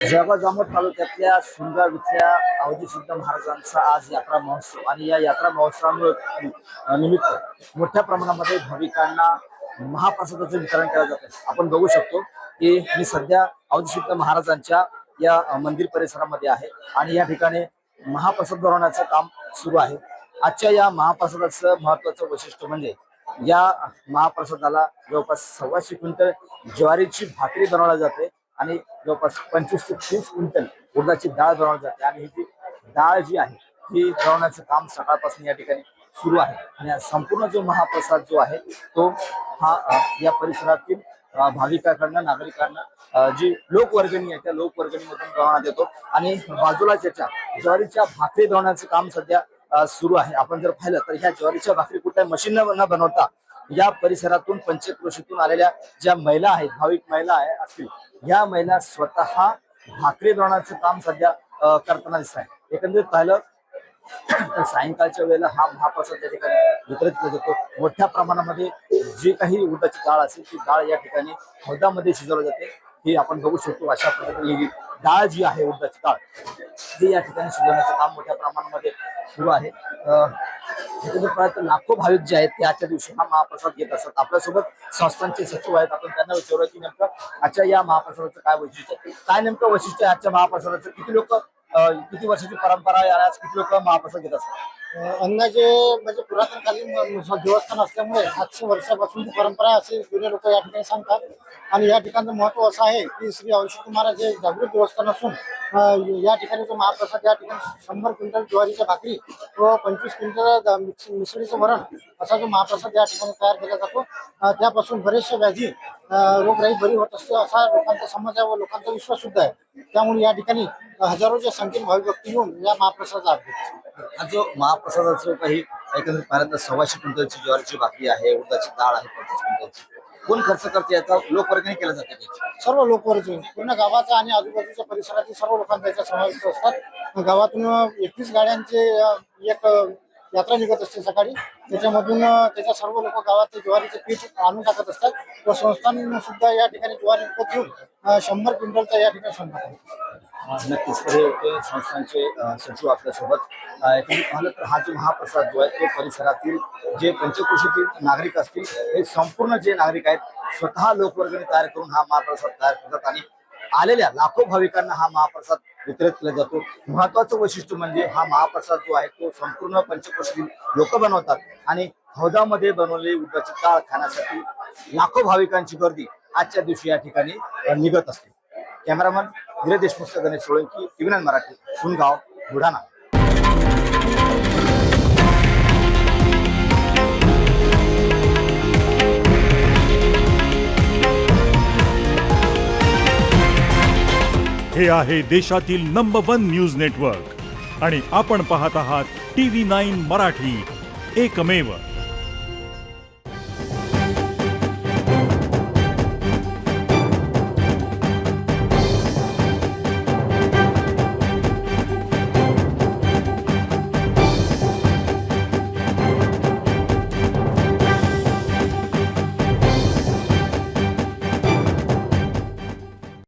जळगाव तालुक्यातल्या सुंदर इथल्या अवधी सिद्ध महाराजांचा आज यात्रा महोत्सव आणि या यात्रा महोत्सवामुळे निमित्त मोठ्या प्रमाणामध्ये भाविकांना महाप्रसादाचं वितरण केलं जातं। आपण बघू शकतो की मी सध्या अवधी सिद्ध महाराजांच्या या मंदिर परिसरामध्ये आहे आणि या ठिकाणी महाप्रसाद बनवण्याचं काम सुरू आहे। आजच्या या महाप्रसादाचं महत्त्वाचं वैशिष्ट्य म्हणजे या महाप्रसादाला जवळपास 125 क्विंटल ज्वारीची भाकरी बनवली जाते आणि जवळपास 25 ते 30 क्विंटल उडदाची डाळ बनवली जाते आणि ही जी डाळ जी आहे ही बनवण्याचं काम सकाळपासून या ठिकाणी सुरू आहे। आणि संपूर्ण जो महाप्रसाद जो आहे तो हा या परिसरातील भाविकांकडून नागरिकांना जी लोकवर्गणी आहे त्या लोकवर्गणीमधून बनवण्यात येतो आणि बाजूला त्याच्या ज्वारीच्या भाकरी बनवण्याचं काम सध्या सुरू आहे। आपण जर पाहिलं तर ह्या ज्वारीच्या भाकरी कुठल्या मशीन न बनवता या परिसरातून पंचक्रोशीतून आलेल्या ज्या महिला आहेत भाविक महिला असतील या महिला स्वतः भाकरी बनवण्याचं काम सध्या करताना दिसत आहे। एकंदरीत पाहिलं तर सायंकाळच्या वेळेला हा महाप्रसाद या ठिकाणी वितरित केला जातो। मोठ्या प्रमाणामध्ये जी काही उडदाची डाळ असेल ती डाळ या ठिकाणी हौदामध्ये शिजवली जाते। ही आपण बघू शकतो अशा पद्धतीने ही डाळ जी आहे उडदाची डाळ ती या ठिकाणी शिजवण्याचं काम मोठ्या प्रमाणामध्ये सुरू आहे। लाखो भाविक जे आहेत ते आजच्या दिवशी हा महाप्रसाद घेत असतात। आपल्यासोबत संस्थांचे सचिव आहेत, आपण त्यांना विचारूया की नेमकं आजच्या या महाप्रसादाचं काय वैशिष्ट्य आहे, काय नेमकं वैशिष्ट्य आहे आजच्या महाप्रसादाचं, किती लोक किती वर्षाची परंपरा आहे आणि आज किती लोक महाप्रसाद घेत असतात। अंदाजे म्हणजे पुरातनकालीन देवस्थान असल्यामुळे 700 वर्षापासून ती परंपरा असे जुने लोक या ठिकाणी सांगतात। आणि या ठिकाणचं महत्व असं आहे की श्री अवधूत महाराज हे जागृत देवस्थान असून या ठिकाणी जो महाप्रसाद या ठिकाणी 100 क्विंटल ज्वारीच्या भाकरी व 25 क्विंटल मिसळीचं वरण असा जो महाप्रसाद या ठिकाणी तयार केला जातो। त्यापासून बरेचसे व्याधी रोगराई बरी होत असते असा लोकांचा समज आहे व लोकांचा विश्वास सुद्धा आहे। त्यामुळे या ठिकाणी हजारोच्या संख्येने भाविक व्यक्ती येऊन या महाप्रसादाचा लाभ घेतात। हा जो महाप्रसादाचं काही एकंदरीत पाहिलं तर 125 क्विंटलची ज्वारीची भाकरी आहे, उडदाची डाळ आहे 25 क्विंटलची, कोण खर्च करते याचा लोकवर्गणी केला जाते? सर्व लोकवर्गणी पूर्ण गावाचा आणि आजूबाजूच्या परिसरातील सर्व लोकांचा याच्यात समाविष्ट असतात। गावातून 21 गाड्यांचे एक यात्रा निघत असते सकाळी, त्याच्यामधून त्याच्या सर्व लोक गावात ज्वारीचे पीठ आणून टाकत असतात व संस्थान सुद्धा या ठिकाणी ज्वारी विकत घेऊन 100 क्विंटलचा या ठिकाणी संपर्क आहे। नक्कीच हे संस्थांचे सचिव आपल्यासोबत पाहिलं तर हा जो महाप्रसाद जो आहे तो परिसरातील जे पंचक्रोशीतील नागरिक असतील हे संपूर्ण जे नागरिक आहेत स्वतः लोकवर्गणी तयार करून हा महाप्रसाद तयार करतात आणि आलेल्या लाखो भाविकांना हा महाप्रसाद वितरित केला जातो। महत्वाचं वैशिष्ट्य म्हणजे हा महाप्रसाद जो आहे तो संपूर्ण पंचक्रोशीतील लोक बनवतात आणि हौदामध्ये बनवलेली उडदाची डाळ खाण्यासाठी लाखो भाविकांची गर्दी आजच्या दिवशी या ठिकाणी निघत असते। कॅमेरामन धीरज देशमुख, गणेश सोळंकी, टीव्ही9 मराठी, सुनगाव, बुलढाणा। हे आहे देशातील नंबर 1 न्यूज नेटवर्क आणि आपण पाहत आहात टीव्ही 9 मराठी, एकमेव।